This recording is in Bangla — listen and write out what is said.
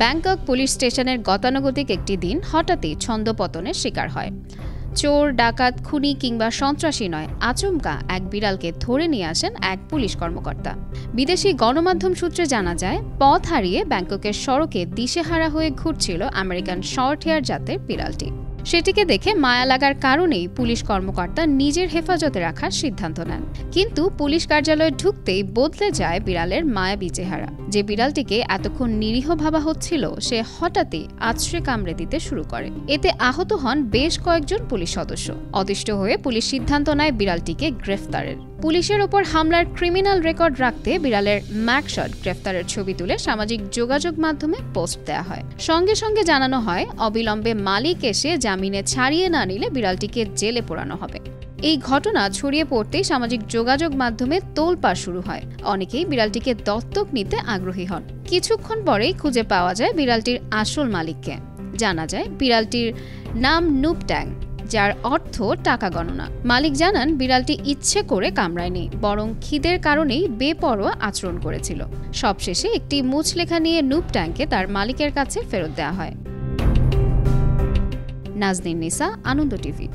ব্যাংকক পুলিশ স্টেশনের গতানুগতিক একটি দিন হঠাৎই ছন্দপতনের শিকার হয়। চোর, ডাকাত, খুনি কিংবা সন্ত্রাসী নয়, আচমকা এক বিড়ালকে ধরে নিয়ে আসেন এক পুলিশ কর্মকর্তা। বিদেশি গণমাধ্যম সূত্রে জানা যায়, পথ হারিয়ে ব্যাংককের সড়কে দিশেহারা হয়ে ঘুরছিল আমেরিকান শর্ট হেয়ার জাতের বিড়ালটি। সেটিকে দেখে মায়া লাগার কারণেই পুলিশ কর্মকর্তা নিজের হেফাজতে রাখার সিদ্ধান্ত নেন। কিন্তু পুলিশ কার্যালয়ে ঢুকতেই বদলে যায় বিড়ালের মায়াবী চেহারা। যে বিড়ালটিকে এতক্ষণ নিরীহ ভাবা হচ্ছিল, সে হঠাৎই আছড়ে কামড়ে দিতে শুরু করে। এতে আহত হন বেশ কয়েকজন পুলিশ সদস্য। অতিষ্ঠ হয়ে পুলিশ সিদ্ধান্ত নেয় বিড়ালটিকে গ্রেফতারের। পুলিশের ওপর হামলার ক্রিমিনাল রেকর্ড রাখতে বিড়ালের ম্যাগশট গ্রেফতারের ছবি তুলে সামাজিক যোগাযোগ মাধ্যমে পোস্ট দেওয়া হয়। সঙ্গে সঙ্গে জানানো হয়, অবিলম্বে মালিক এসে জামিনে ছাড়িয়ে না নিলে বিড়ালটিকে জেলে পোড়ানো হবে। এই ঘটনা ছড়িয়ে পড়তেই সামাজিক যোগাযোগ মাধ্যমে তোলপাড় শুরু হয়। অনেকেই বিড়ালটিকে দত্তক নিতে আগ্রহী হন। কিছুক্ষণ পরেই খুঁজে পাওয়া যায় বিড়ালটির আসল মালিককে। জানা যায় বিড়ালটির নাম নুপট্যাং, যার অর্থ টাকা গণনা। মালিক জানান, বিড়ালটি ইচ্ছে করে কামড়ায়নি, বরং খিদের কারণেই বেপরোয়া আচরণ করেছিল। সবশেষে একটি মুচলেখা নিয়ে নুপট্যাংকে তার মালিকের কাছে ফেরত দেওয়া হয়। নাজনীন নিসা, আনন্দ টিভি।